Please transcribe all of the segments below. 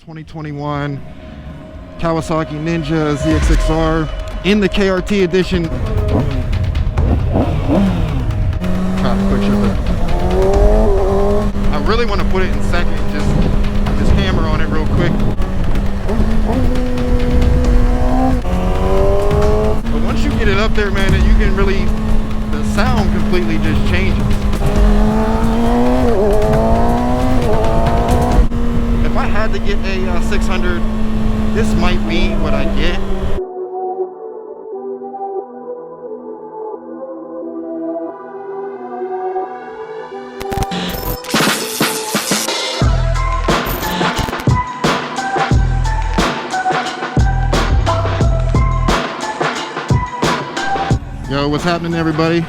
2021 Kawasaki Ninja ZX-6R in the KRT edition. I really want to put it in second, just hammer on it real quick. But once you get it up there, man, you can really, the sound completely just changes. If I had to get a 600, this might be what I get. Yo, what's happening, everybody?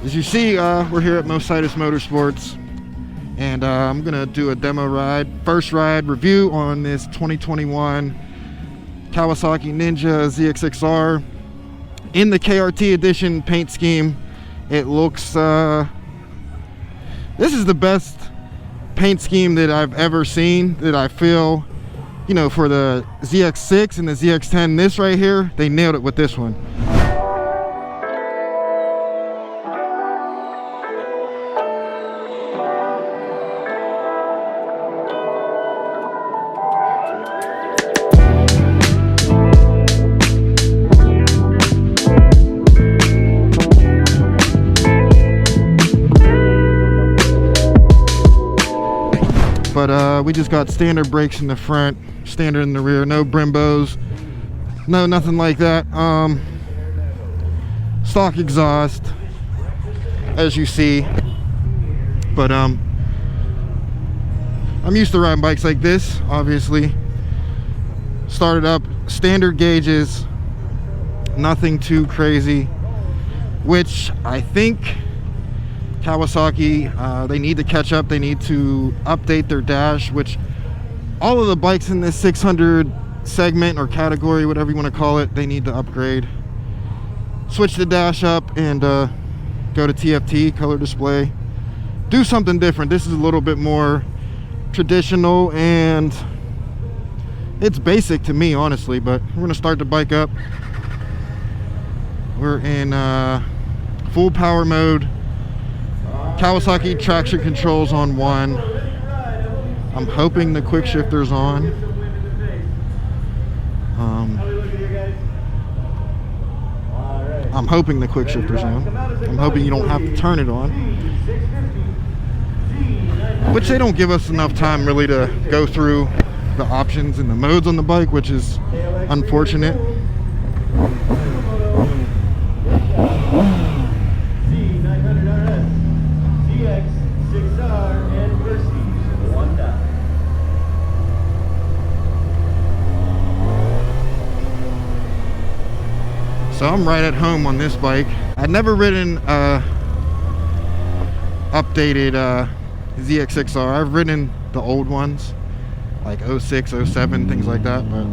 As you see, we're here at Mosites Motorsports, and I'm gonna do a demo ride, first ride review on this 2021 Kawasaki Ninja ZX-6R in the KRT edition paint scheme. It looks, this is the best paint scheme that I've ever seen, that I feel, you know, for the ZX-6 and the ZX-10. This right here, they nailed it with this one. But we just got standard brakes in the front, standard in the rear, no Brimbos, no nothing like that. Stock exhaust, as you see. But I'm used to riding bikes like this, obviously. Started up, standard gauges, nothing too crazy, which I think Kawasaki, they need to catch up. They need to update their dash, which all of the bikes in this 600 segment or category, whatever you want to call it, they need to upgrade. Switch the dash up and go to TFT, color display. Do something different. This is a little bit more traditional and it's basic to me, honestly, but we're going to start the bike up. We're in full power mode. Kawasaki traction controls on 1. I'm hoping the quick shifter's on. I'm hoping the quick shifter's on. I'm hoping you don't have to turn it on. Which they don't give us enough time really to go through the options and the modes on the bike, which is unfortunate. So I'm right at home on this bike. I'd never ridden updated ZX-6R. I've ridden the old ones, like 06, 07, things like that. But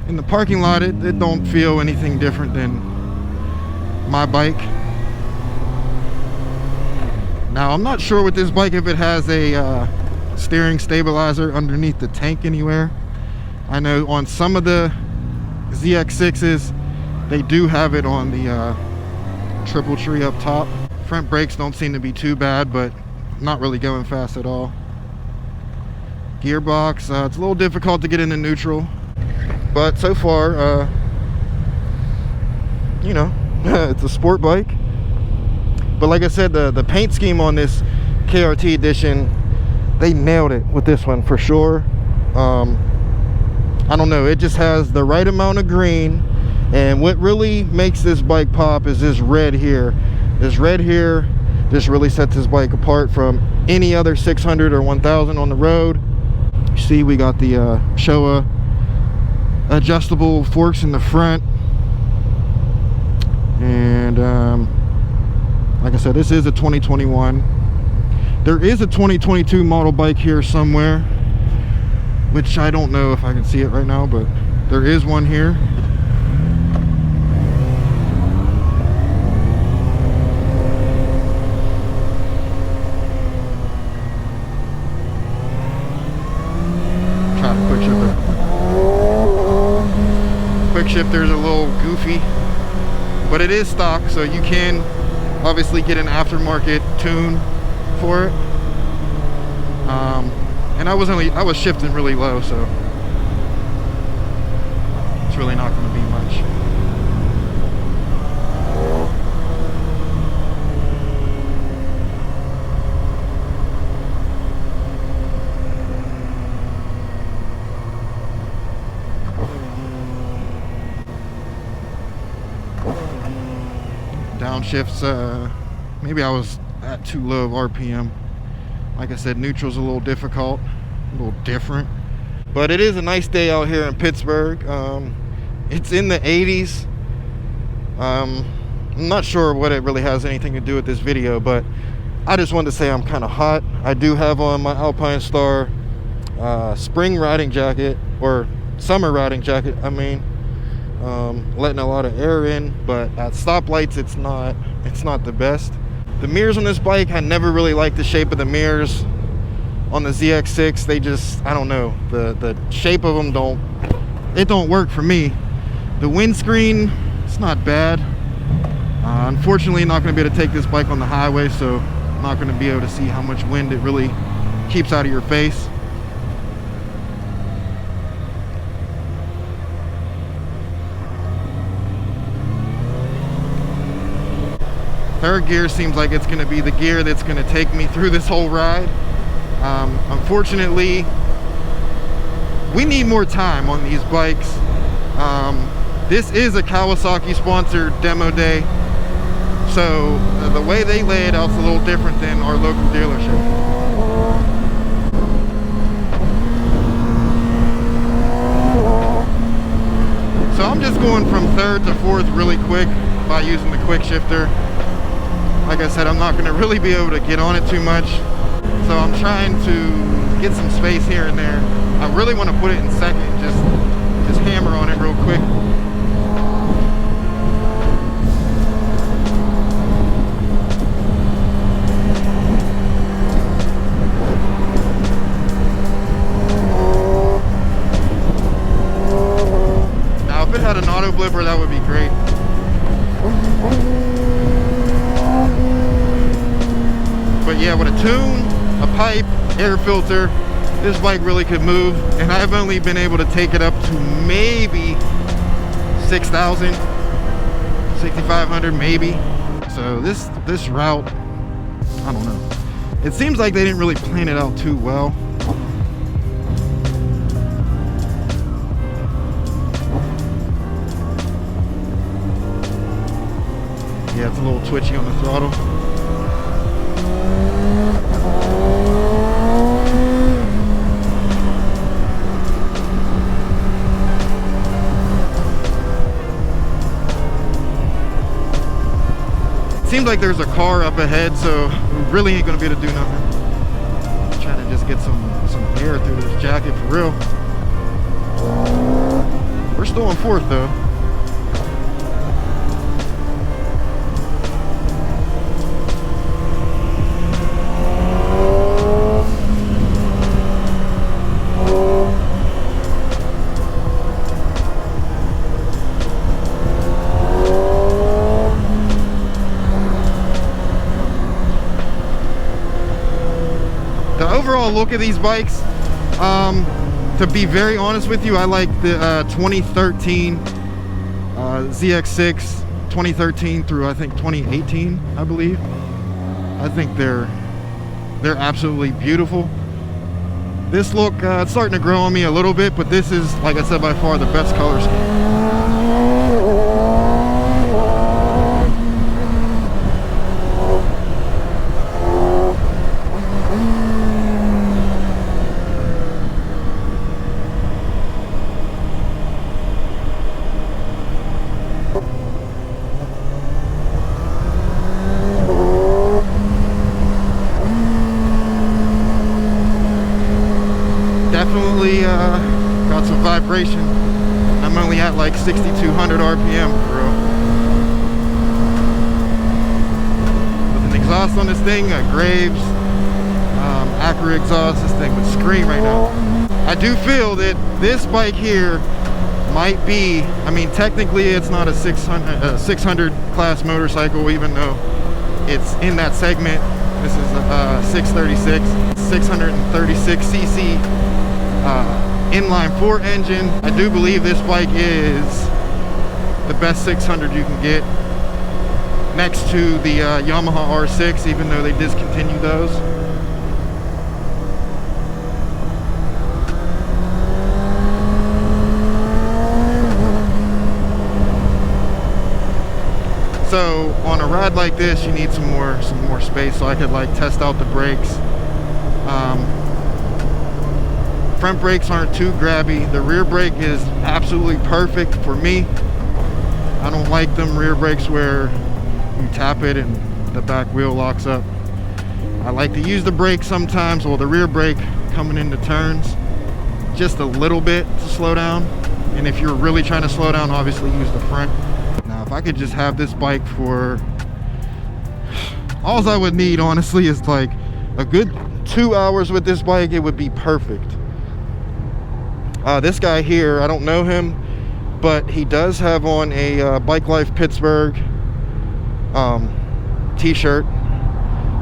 in the parking lot, it don't feel anything different than my bike. Now I'm not sure with this bike if it has a steering stabilizer underneath the tank anywhere. I know on some of the ZX-6s they do have it on the triple tree up top. Front brakes don't seem to be too bad, but not really going fast at all. Gearbox, it's a little difficult to get into neutral, but so far you know, it's a sport bike. But like I said, the paint scheme on this KRT edition, they nailed it with this one for sure. I don't know, it just has the right amount of green, and what really makes this bike pop is this red here. This red here just really sets this bike apart from any other 600 or 1000 on the road. You see we got the Showa adjustable forks in the front, and like I said, this is a 2021. There is a 2022 model bike here somewhere, which I don't know if I can see it right now, but there is one here. shifter is a little goofy, but it is stock, so you can obviously get an aftermarket tune for it. And I was shifting really low, so it's really not going to be much. Downshifts, maybe I was at too low of RPM. Like I said, neutral's a little difficult, a little different. But it is a nice day out here in Pittsburgh. It's in the 80s. I'm not sure what it really has anything to do with this video, but I just wanted to say I'm kind of hot. I do have on my Alpine Star spring riding jacket, or summer riding jacket, I mean. Letting a lot of air in, but at stoplights it's not the best. The mirrors on this bike, I never really liked the shape of the mirrors on the ZX-6. They just, I don't know, the shape of them don't work for me. The windscreen, it's not bad. Unfortunately, not going to be able to take this bike on the highway, so I'm not going to be able to see how much wind it really keeps out of your face. Third gear seems like it's going to be the gear that's going to take me through this whole ride. Unfortunately, we need more time on these bikes. This is a Kawasaki sponsored demo day, so the way they lay it out is a little different than our local dealership. So I'm just going from third to fourth really quick by using the quick shifter. Like I said, I'm not going to really be able to get on it too much, so I'm trying to get some space here and there. I really want to put it in second, just hammer on it real quick. Now, if it had an auto blipper, that would be great. But yeah, with a tune, a pipe, air filter, this bike really could move. And I've only been able to take it up to maybe 6,000, 6,500 maybe. So this route, I don't know. It seems like they didn't really plan it out too well. Yeah, it's a little twitchy on the throttle. Seems like there's a car up ahead, so we really ain't gonna be able to do nothing. I'm trying to just get some air through this jacket for real. We're still in fourth though. Overall look at these bikes, to be very honest with you, I like the 2013 ZX-6, 2013 through I think 2018, I believe. I think they're absolutely beautiful. This look, it's starting to grow on me a little bit, but this is, like I said, by far the best color scheme. Definitely got some vibration. I'm only at like 6,200 RPM, bro. With an exhaust on this thing, a Graves Acura exhaust, this thing would scream right now. I do feel that this bike here might be, I mean, technically it's not a 600 class motorcycle, even though it's in that segment. This is a 636, 636 cc inline 4 engine. I do believe this bike is the best 600 you can get, next to the Yamaha R6, even though they discontinued those. So on a ride like this, you need some more space, so I could like test out the brakes. Front brakes aren't too grabby. The rear brake is absolutely perfect for me. I don't like them rear brakes where you tap it and the back wheel locks up. I like to use the brake sometimes, or the rear brake coming into turns, just a little bit to slow down. And if you're really trying to slow down, obviously use the front. Now, if I could just have this bike for, all I would need, honestly, is like a good 2 hours with this bike, it would be perfect. This guy here, I don't know him, but he does have on a Bike Life Pittsburgh t-shirt.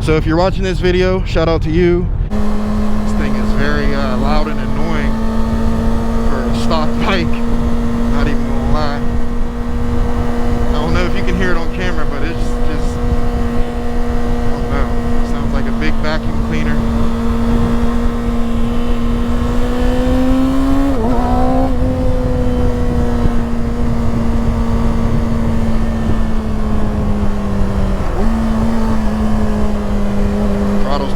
So if you're watching this video, shout out to you. This thing is very loud and annoying for a stock bike, not even gonna lie. I don't know if you can hear it on camera, but it's just, I don't know, sounds like a big vacuum cleaner.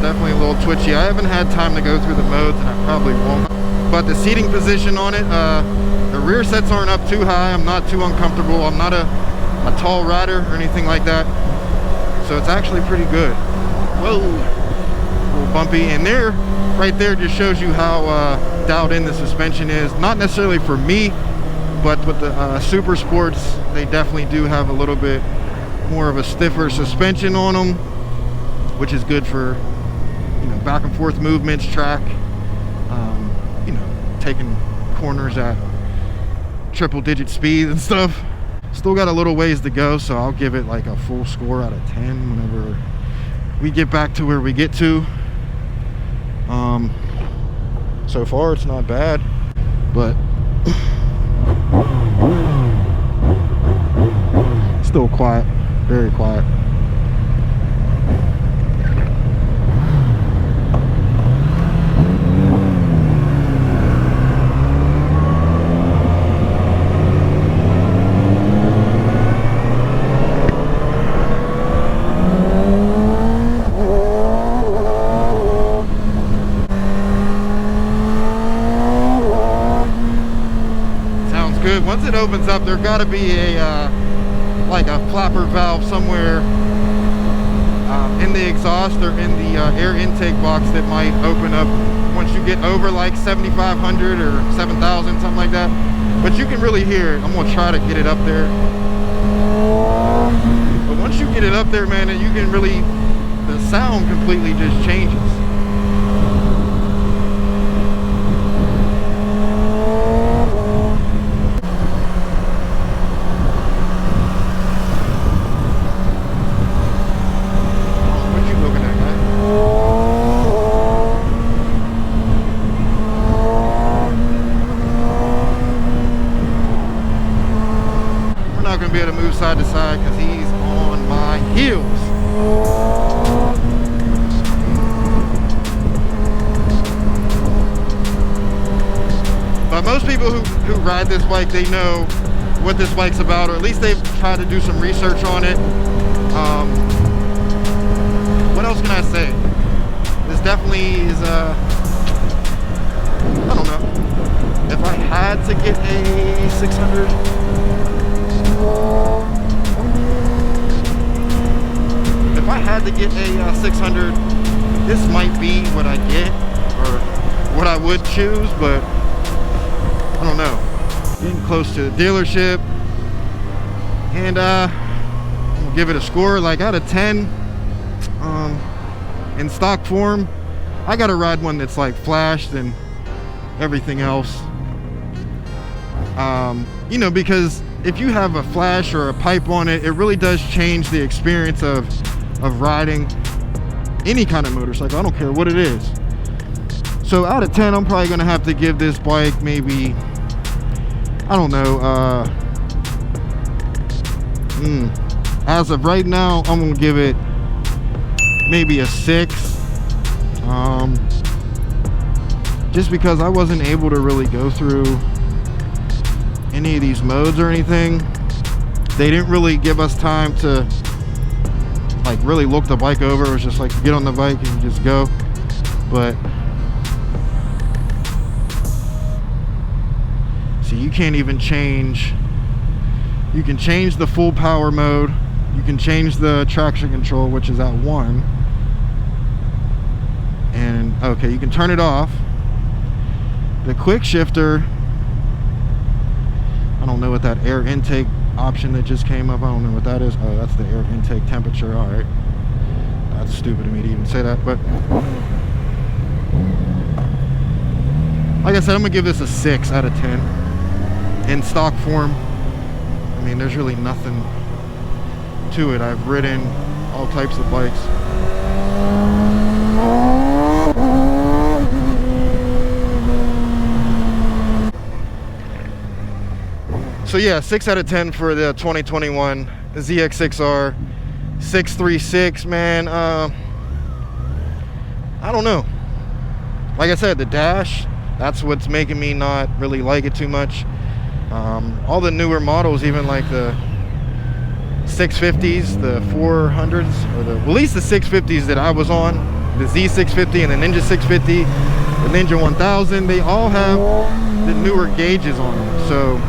Definitely a little twitchy. I haven't had time to go through the modes, and I probably won't. But the seating position on it, the rear sets aren't up too high. I'm not too uncomfortable. I'm not a tall rider or anything like that, so it's actually pretty good. Whoa, a little bumpy. And there, right there, just shows you how dialed in the suspension is. Not necessarily for me, but with the Super Sports, they definitely do have a little bit more of a stiffer suspension on them, which is good for, you know, back and forth movements, track, you know, taking corners at triple digit speed and stuff. Still got a little ways to go, so I'll give it like a full score out of 10 whenever we get back to where we get to. So far it's not bad, but still quiet, very quiet. Once it opens up, there got to be a like a flapper valve somewhere in the exhaust or in the air intake box that might open up once you get over like 7,500 or 7,000, something like that. But you can really hear it. I'm gonna try to get it up there. But once you get it up there, man, you can really, the sound completely just changes. Be able to move side to side because he's on my heels. But most people who ride this bike, they know what this bike's about, or at least they've tried to do some research on it. What else can I say? This definitely is I don't know. If I had to get a 600, if I had to get a 600, this might be what I get, or what I would choose, but I don't know. Getting close to the dealership, and I'm gonna give it a score like out of 10. In stock form, I gotta ride one that's like flashed and everything else. You know, because if you have a flash or a pipe on it, it really does change the experience of riding any kind of motorcycle. I don't care what it is. So out of 10, I'm probably gonna have to give this bike maybe, I don't know, as of right now, I'm gonna give it maybe a 6. Just because I wasn't able to really go through any of these modes or anything. They didn't really give us time to like really look the bike over. It was just like, get on the bike and just go. But see, you can't even change. You can change the full power mode. You can change the traction control, which is at 1. And okay, you can turn it off. The quick shifter, I don't know what that air intake option that just came up, I don't know what that is. Oh, that's the air intake temperature. All right, that's stupid of me to even say that, but like I said, I'm gonna give this a 6 out of 10 in stock form. I mean, there's really nothing to it. I've ridden all types of bikes. So yeah, 6 out of 10 for the 2021 ZX-6R 636, man. I don't know. Like I said, the dash, that's what's making me not really like it too much. All the newer models, even like the 650s, the 400s, or well, at least the 650s that I was on, the Z650 and the Ninja 650, the Ninja 1000, they all have the newer gauges on them. So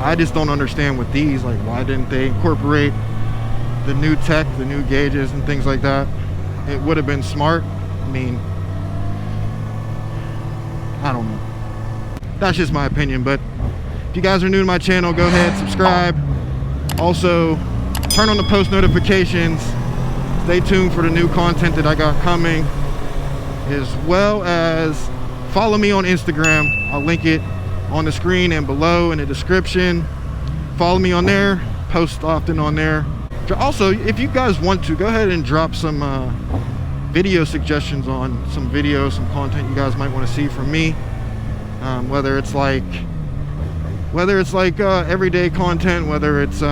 I just don't understand with these, like, why didn't they incorporate the new tech, the new gauges and things like that? It would have been smart. I mean, I don't know. That's just my opinion. But if you guys are new to my channel, go ahead, subscribe. Also, turn on the post notifications. Stay tuned for the new content that I got coming, as well as follow me on Instagram. I'll link it on the screen and below in the description. Follow me on there, post often on there. Also, if you guys want to, go ahead and drop some video suggestions on some videos, some content you guys might want to see from me. Whether it's like everyday content, whether it's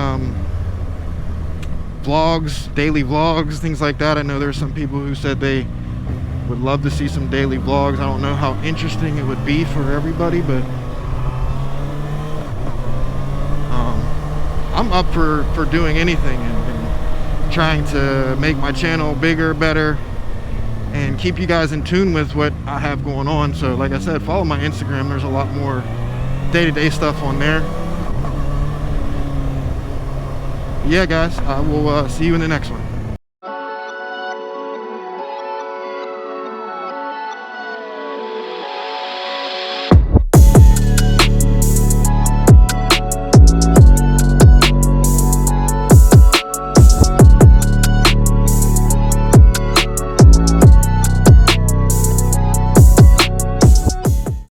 vlogs, daily vlogs, things like that. I know there's some people who said they would love to see some daily vlogs. I don't know how interesting it would be for everybody, but I'm up for doing anything and trying to make my channel bigger, better, and keep you guys in tune with what I have going on. So like I said, follow my Instagram. There's a lot more day-to-day stuff on there. Yeah, guys, I will see you in the next one.